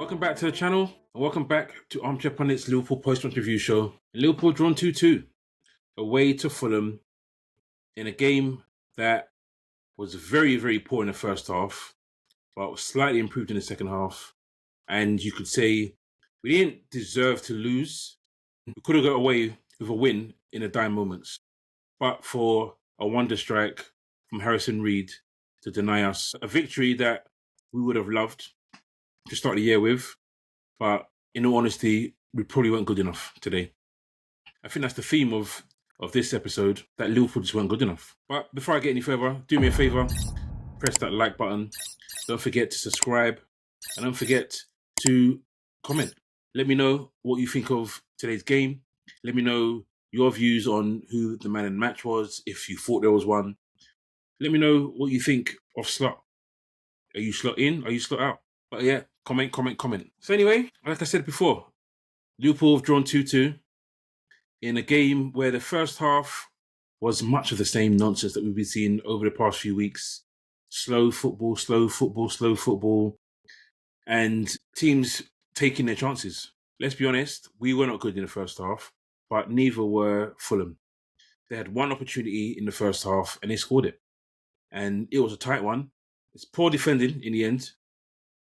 Welcome back to the channel and welcome back to Armchair Pundits Liverpool post-match review show. Liverpool drawn 2-2 away to Fulham in a game that was very, very poor in the first half, but was slightly improved in the second half. And you could say we didn't deserve to lose. We could have got away with a win in the dying moments, but for a wonder strike from Harrison Reed to deny us a victory that we would have loved to start the year with. But in all honesty, we probably weren't good enough today. I think that's the theme of this episode, that Liverpool just weren't good enough. But before I get any further, do me a favour, press that like button. Don't forget to subscribe. And don't forget to comment. Let me know what you think of today's game. Let me know your views on who the man in the match was, if you thought there was one. Let me know what you think of Slot. Are you Slot in? Are you Slot out? But yeah, comment. So anyway, like I said before, Liverpool have drawn 2-2 in a game where the first half was much of the same nonsense that we've been seeing over the past few weeks. Slow football, and teams taking their chances. Let's be honest, we were not good in the first half, but neither were Fulham. They had one opportunity in the first half and they scored it. And it was a tight one. It's poor defending in the end.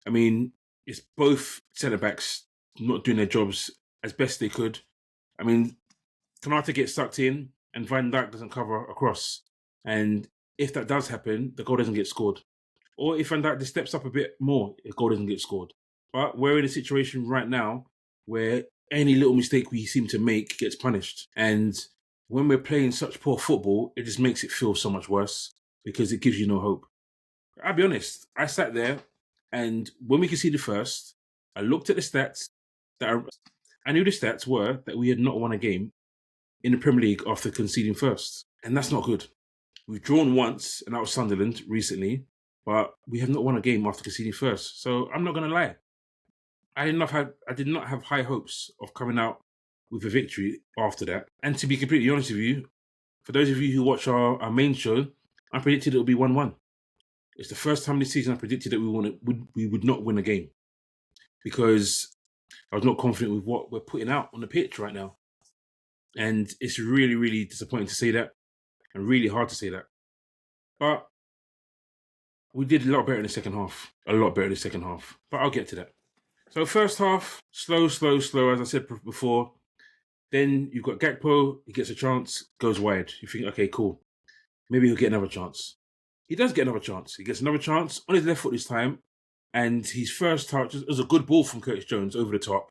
I mean, it's both centre-backs not doing their jobs as best they could. I mean, Konate gets sucked in and Van Dijk doesn't cover across. And if that does happen, the goal doesn't get scored. Or if Van Dijk just steps up a bit more, the goal doesn't get scored. But we're in a situation right now where any little mistake we seem to make gets punished. And when we're playing such poor football, it just makes it feel so much worse because it gives you no hope. I'll be honest, I sat there and when we conceded first, I looked at the stats. I knew the stats were that we had not won a game in the Premier League after conceding first. And that's not good. We've drawn once, and that was Sunderland recently, but we have not won a game after conceding first. So I'm not going to lie. I did not have high hopes of coming out with a victory after that. And to be completely honest with you, for those of you who watch our main show, I predicted it would be 1-1. It's the first time this season I predicted that we would not win a game because I was not confident with what we're putting out on the pitch right now. And it's really, really disappointing to say that and really hard to say that. But we did a lot better in the second half. But I'll get to that. So first half, slow, as I said before. Then you've got Gakpo, he gets a chance, goes wide. You think, okay, cool. Maybe he'll get another chance. He does get another chance. He gets another chance on his left foot this time. And his first touch was a good ball from Curtis Jones over the top.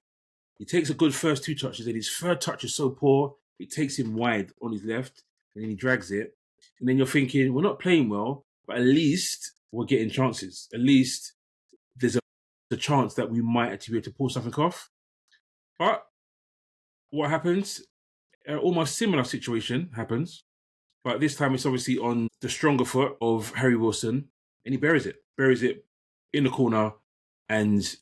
He takes a good first two touches, and his third touch is so poor, it takes him wide on his left, and then he drags it. And then you're thinking, we're not playing well, but at least we're getting chances. At least there's a chance that we might actually be able to pull something off. But what happens? Almost similar situation happens. But this time it's obviously on the stronger foot of Harry Wilson, and he buries it in the corner, and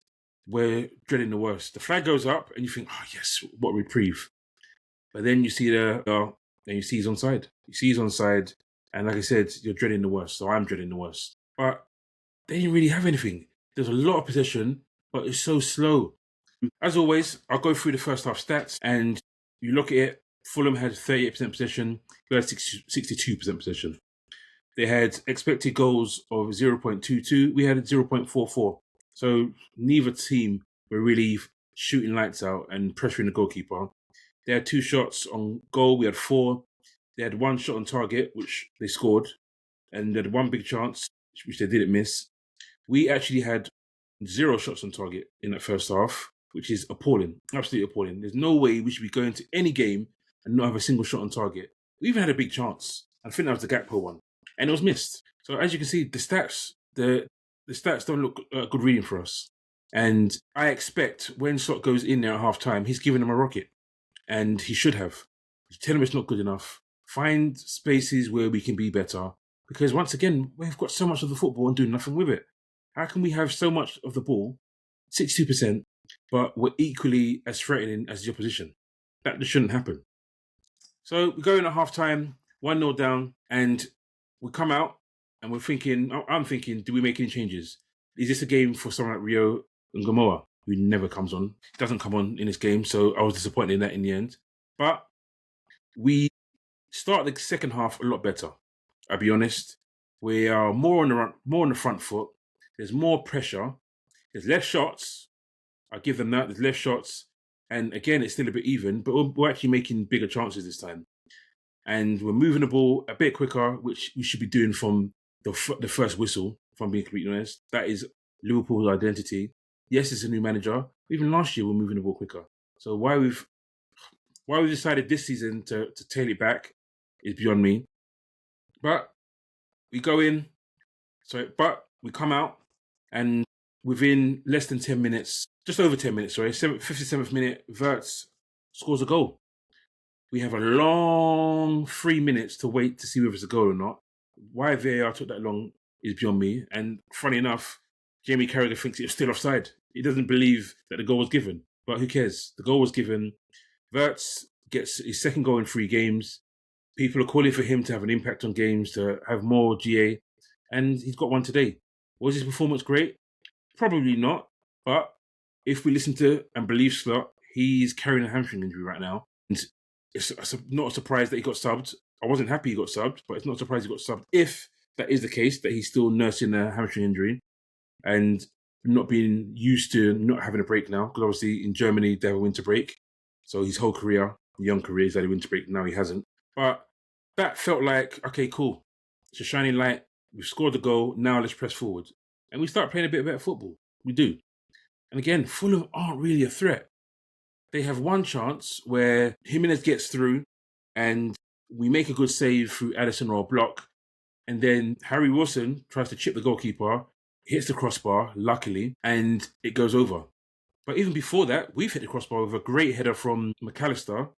we're dreading the worst. The flag goes up, and you think, oh yes, what reprieve. But then you see and you see he's onside. And like I said, you're dreading the worst, so I'm dreading the worst. But they didn't really have anything. There's a lot of possession, but it's so slow. As always, I'll go through the first half stats, and you look at it, Fulham had 38% possession, we had 62% possession. They had expected goals of 0.22, we had 0.44. So neither team were really shooting lights out and pressuring the goalkeeper. They had 2 shots on goal, we had 4. They had 1 shot on target, which they scored, and they had 1 big chance, which they didn't miss. We actually had 0 shots on target in that first half, which is appalling, absolutely appalling. There's no way we should be going to any game and not have a single shot on target. We even had a big chance. I think that was the Gakpo one, and it was missed. So as you can see, the stats don't look good reading for us. And I expect when Slot goes in there at half time, he's giving them a rocket, and he should have. Tell him it's not good enough. Find spaces where we can be better, because once again, we've got so much of the football and doing nothing with it. How can we have so much of the ball, 62%, but we're equally as threatening as the opposition? That just shouldn't happen. So we go in at half-time, 1-0 down, and we come out and I'm thinking, do we make any changes? Is this a game for someone like Rio and Gamoa, who never comes on. He doesn't come on in this game, so I was disappointed in that in the end. But we start the second half a lot better. I'll be honest. We are more on the front foot. There's more pressure. There's less shots. I'll give them that. There's less shots. And again, it's still a bit even, but we're actually making bigger chances this time. And we're moving the ball a bit quicker, which we should be doing from the first whistle, if I'm being completely honest. That is Liverpool's identity. Yes, it's a new manager. Even last year, we're moving the ball quicker. So why we've decided this season to tail it back is beyond me. But we go in, but we come out, and within less than 10 minutes, just over 10 minutes, 57th minute, Wirtz scores a goal. We have a long 3 minutes to wait to see whether it's a goal or not. Why VAR took that long is beyond me. And funny enough, Jamie Carragher thinks it was still offside. He doesn't believe that the goal was given. But who cares? The goal was given. Wirtz gets his second goal in 3 games. People are calling for him to have an impact on games, to have more GA. And he's got one today. Was his performance great? Probably not. But if we listen to and believe Slot, he's carrying a hamstring injury right now. And it's not a surprise that he got subbed. I wasn't happy he got subbed, but it's not a surprise he got subbed if that is the case, that he's still nursing a hamstring injury and not being used to not having a break now. Because obviously in Germany, they have a winter break. So his whole career, young career, he's had a winter break. Now he hasn't. But that felt like, okay, cool. It's a shining light. We've scored the goal. Now let's press forward. And we start playing a bit better football. We do. And again, Fulham aren't really a threat. They have one chance where Jimenez gets through and we make a good save through Addison or a block. And then Harry Wilson tries to chip the goalkeeper, hits the crossbar, luckily, and it goes over. But even before that, we've hit the crossbar with a great header from McAllister.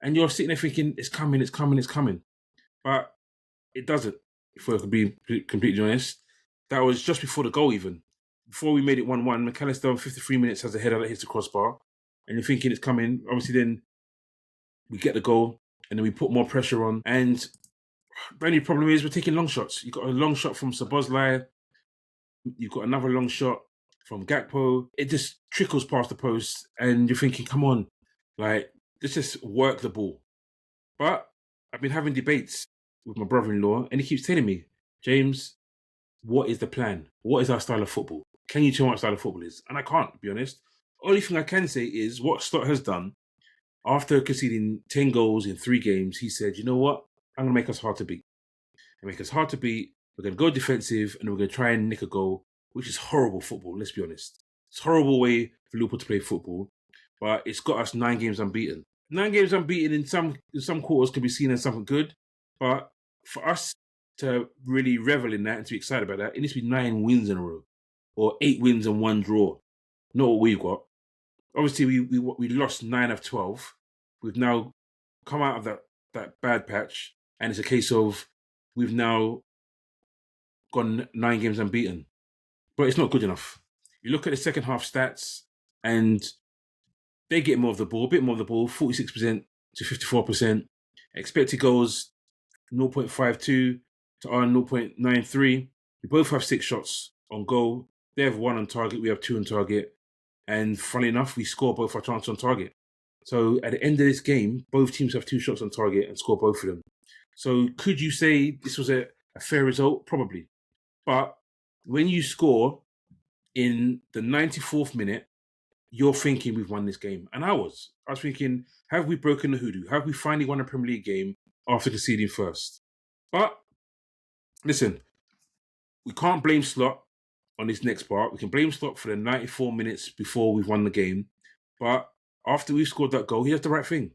And you're sitting there thinking, it's coming, it's coming, it's coming. But it doesn't, if we're being completely honest. That was just before the goal even. Before we made it 1-1, McAllister in 53 minutes has a header that hits the crossbar. And you're thinking it's coming. Obviously then we get the goal and then we put more pressure on. And the only problem is we're taking long shots. You've got a long shot from Szoboszlai. You've got another long shot from Gakpo. It just trickles past the post and you're thinking, come on, like, let's just work the ball. But I've been having debates with my brother-in-law and he keeps telling me, James, what is the plan? What is our style of football? Can you tell me what style of football is? And I can't, to be honest. Only thing I can say is what Slot has done after conceding 10 goals in 3 games, he said, you know what? I'm going to make us hard to beat. And make us hard to beat. We're going to go defensive and we're going to try and nick a goal, which is horrible football, let's be honest. It's a horrible way for Liverpool to play football, but it's got us 9 games unbeaten. 9 games unbeaten in some quarters can be seen as something good, but for us to really revel in that and to be excited about that, it needs to be 9 wins in a row or 8 wins and 1 draw. Not what we've got. Obviously, we lost 9 of 12. We've now come out of that bad patch, and it's a case of we've now gone 9 games unbeaten. But it's not good enough. You look at the second half stats, and they get more of the ball, a bit more of the ball, 46% to 54%. Expected goals, 0.52 to our 0.93. We both have 6 shots on goal. They have 1 on target, we have 2 on target. And funnily enough, we score both our chances on target. So at the end of this game, both teams have 2 shots on target and score both of them. So could you say this was a fair result? Probably. But when you score in the 94th minute, you're thinking we've won this game. And I was thinking, have we broken the hoodoo? Have we finally won a Premier League game after conceding first? But listen, we can't blame Slot on this next part. We can blame Slot for the 94 minutes before we've won the game. But after we've scored that goal, he does the right thing.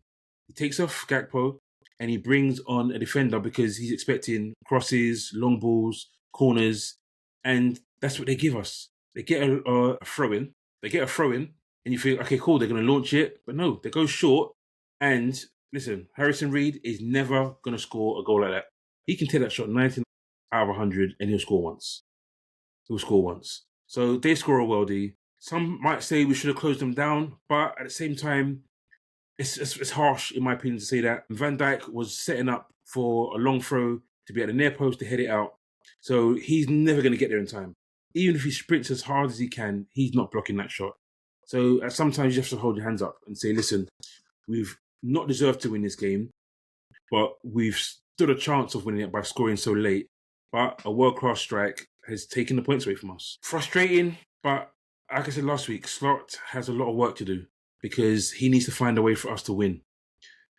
He takes off Gakpo and he brings on a defender because he's expecting crosses, long balls, corners, and that's what they give us. They get a throw-in. They get a throw-in and you think, okay, cool, they're going to launch it. But no, they go short. And listen, Harrison Reed is never going to score a goal like that. He can take that shot 99 out of 100 and he'll score once. So they score a worldie. Some might say we should have closed them down, but at the same time, it's harsh, in my opinion, to say that. Van Dijk was setting up for a long throw to be at the near post to head it out. So he's never going to get there in time. Even if he sprints as hard as he can, he's not blocking that shot. So sometimes you have to hold your hands up and say, listen, we've not deserved to win this game, but we've stood a chance of winning it by scoring so late. But a world-class strike has taken the points away from us. Frustrating, but like I said last week, Slot has a lot of work to do because he needs to find a way for us to win.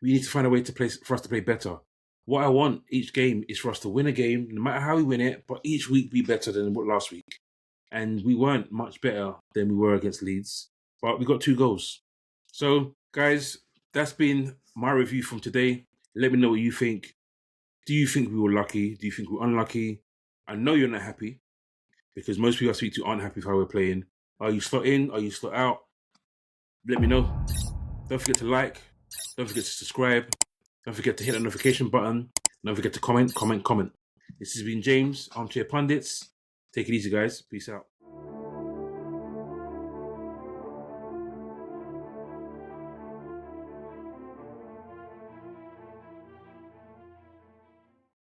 We need to find a way for us to play better. What I want each game is for us to win a game, no matter how we win it, but each week be better than last week. And we weren't much better than we were against Leeds, but we got 2 goals. So, guys, that's been my review from today. Let me know what you think. Do you think we were lucky? Do you think we were unlucky? I know you're not happy because most people I speak to aren't happy with how we're playing. Are you slot in? Are you slot out? Let me know. Don't forget to like. Don't forget to subscribe. Don't forget to hit the notification button. Don't forget to comment. This has been James, Armchair Pundits. Take it easy, guys. Peace out.